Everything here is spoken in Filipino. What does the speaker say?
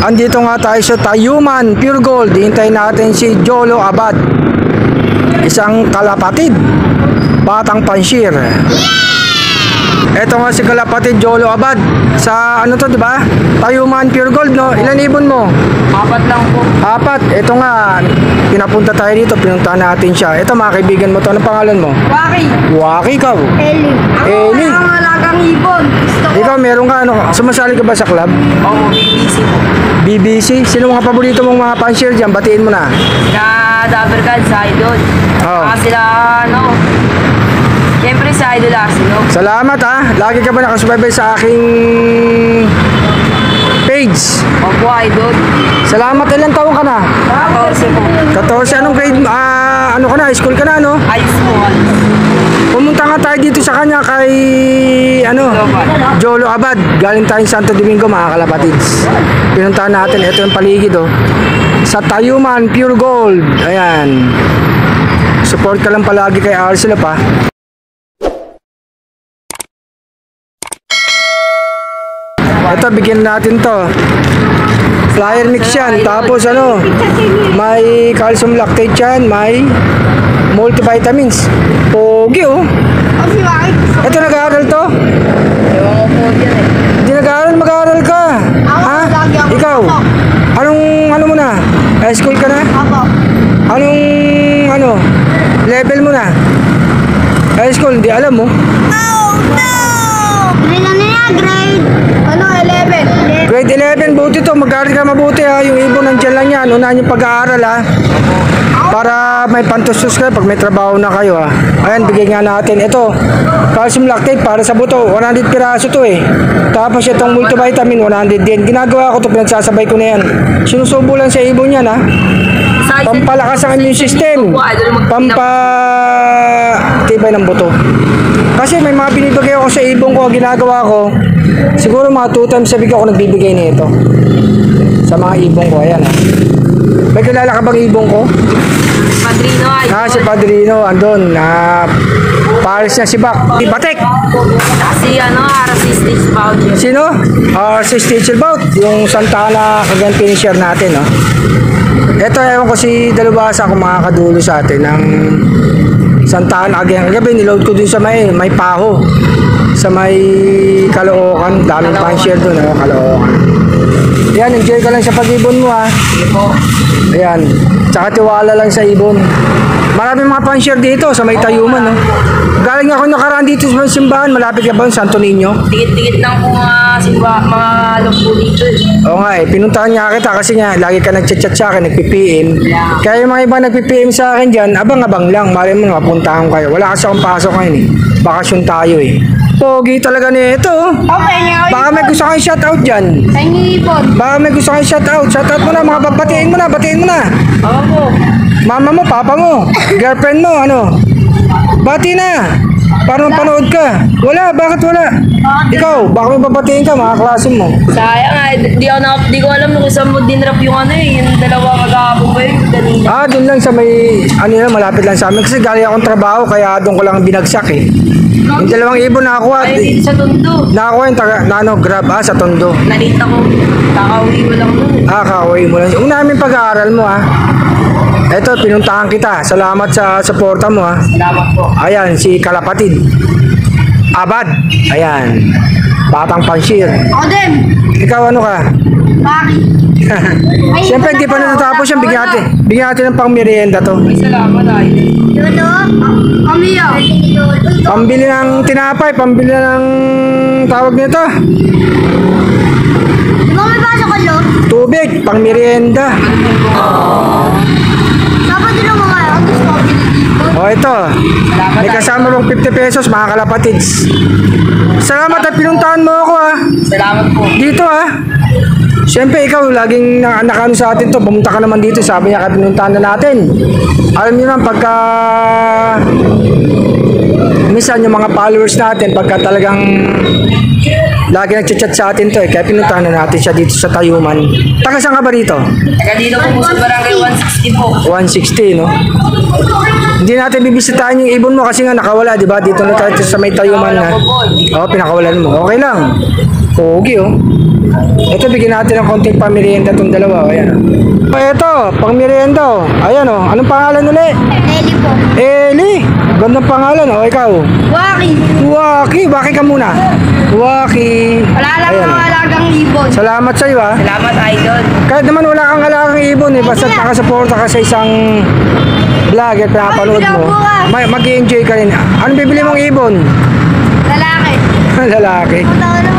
Andito nga tayo sa Tayuman Pure Gold. Hintayin natin si Jolo Abad, isang kalapatid, batang pansyir. Ito nga si kalapatid Jolo Abad sa ano to, di ba? Tayuman Pure Gold, no? Ilan ibon mo? 4 lang po. 4. Ito nga, pinapunta tayo dito, pinuntahan natin siya. Ito mga kaibigan mo to, ano pangalan mo? Waki. Waki, ikaw? Eli. Eli. Ako ang alagang ibon. Gusto ko. Ikaw, meron ka ano? Sumasali ka ba sa club? Oo, BBC po. BBC? Sino mga paborito mong mga pansyir dyan? Batiin mo na. Sila Dabercad, sa Idol. Oo. Sila, ano, siyempre sa Idol Arsenal. Salamat ha. Lagi ka ba nakasubaybay sa aking page? Opo, Idol. Salamat. Ilang taon ka na? 14 po. 14. Anong grade? Ano ka na? High school ka na, no? Ayos po. Pumunta nga tayo dito sa kanya kay Jolo Abad. Galing tayong Santo Domingo, mga kalapatids. Pinuntahan natin. Ito yung paligid, oh. Sa Tayuman Pure Gold. Ayan. Support ka lang palagi kay Arcel, pa. Ito, bigyan natin to. Flyer mix yan. Tapos ano, may calcium lactate yan. May multivitamins. Pogi, oh. Ito, nag-aaral to? Ewan ko po dyan eh. Hindi nag-aaral, mag-aaral ka. Ha? Ikaw? Ano mo na? High school ka na? Anong, level mo na? High school, hindi alam mo? Grade 11, buti to. Mag-aaral ka mabuti, ha. Yung ibon nandiyan lang yan. Unahan yung pag-aaral, ha. Para may pantustos kayo pag may trabaho na kayo, ha. Ayan, bigyan nga natin. Ito, calcium lactate para sa buto. 100 piraso to, eh. Tapos itong multivitamin, 100 din. Ginagawa ko to, pinagsasabay ko na yan. Sinusubo lang sa ibon yan, ha. Pampalakas ang immune system. Tibay ng buto. Kasi may mga binibigay ako sa ibon ko, ginagawa ko. Siguro mga 2 times a week ako nagbibigay nito. Sa mga ibon ko, ayan, ha. May kilala ka bang ibon ko? Padrino, Idol. Si Padrino, andun. Paris niya si Batek. Kasi si Stitch Voucher. Sino? Si Stitcher Bout. Yung Santana kagan finisher natin, no? Ito, ewan ko si Dalubasa kung makakadulo sa atin ng Santana again. Kagabi, niload ko dun sa may paho. Sa may Caloocan. Daming pan-share dun, no? Caloocan. Yan, enjoy ka lang sa pag-ibon mo, ha. Hindi po. Ayan. Tsaka tiwala lang sa ibon. Maraming mga pan-share dito sa may Tayuman, no? Galing ako nakaraan dito sa simbahan. Malapit ka ba yung Santo Niño? Dikit-dikit lang po mga loko dito. Oo nga, eh. Pinuntahan niya kita kasi nga lagi ka nagchat-chat sa akin, nagpi-PM. Yeah. Kaya yung mga iba nagpi-PM sa akin dyan, abang-abang lang. Mali mo, mapuntahan kayo. Wala kasi akong pasok ngayon, eh. Bakasyon tayo, eh. Pogi talaga nito, oh. Okay, Baka may gusto kang shoutout dyan. sa ibon. Baka may gusto kang shoutout. Shoutout mo na, mga babatiin mo na, batiin mo na. Oo po. Mama mo, papa mo, girlfriend mo, ano? Bati na. Para mapanood ka. Wala, bakit wala? Ikaw, baka may babatiin ka, mga klase mo. Sayang di ko alam kung saan mo dinrap yung yung dalawa mag-aabong ba yun kanina. Doon lang sa may, malapit lang sa amin. Kasi galing akong trabaho, kaya doon ko lang binagsak, eh. Yung dalawang ibon nakakuha. Ay, dito sa Tondo. Nakakuha yung grab, sa Tondo. Nalita ko. Kakauwi mo lang nun. Kakauwi mo lang. Una namin pag-aaral mo, ha. Eto, pinuntahan kita. Salamat sa suporta mo, ha. Salamat po. Ayan, si Kalapatid Abad. Ayan. Batang pansyir. Ako din. Ikaw ano ka? Bakit? Siyempre, hindi pa natatapos yan. Bigyan natin ng pang merienda to. Ay, salamat ay. Lolo? Kami yun. Pambili ng tinapay, pambili ng tawag nito. Di ba may pasok ka, Lo? Tubig, pang merienda. Dapat din ang mga gusto ko pinitipon. O ito, may kasama mong 50 pesos, mga kalapatids. Salamat at pinuntahan mo ako, ha. Salamat po. Dito, ha. Siyempre, ikaw, laging nakano sa atin to. Pumunta ka naman dito, sabi niya, kaya pinuntahan na natin. Alam niyo naman, pagka minsan yung mga followers natin, pagka talagang lagi nagchat-chat sa atin to, kaya pinuntahan na natin siya dito sa Tayuman. Taga saan ka ba dito? Taga dito po sa barangay 160 po. 160, no? Hindi natin bibisitahin yung ibon mo kasi nga nakawala, di ba? Dito na tayo sa may Tayuman na. Oo, pinakawalan mo. Okay lang. Pogi, oh. Ito, bigyan natin ng konting pamirienda itong dalawa. Ayan. O, ito, pang merienda. Oh. Ayan, oh. Anong pangalan ulit? Nelly po. Eli. Gandang pangalan, oh. Ikaw. Waki. Waki. Waki ka muna. Waki. Wala lang Ayan, mga oh. alagang ibon. Salamat sa iyo, ah. Salamat, idol. Kahit naman wala kang alagang ibon, eh. Basta nakasuporta ka sa isang vlog at napanood mo. Mag-i-enjoy ka rin. Ano bibili mong ibon? Lalaki. Lalaki. Punta ko na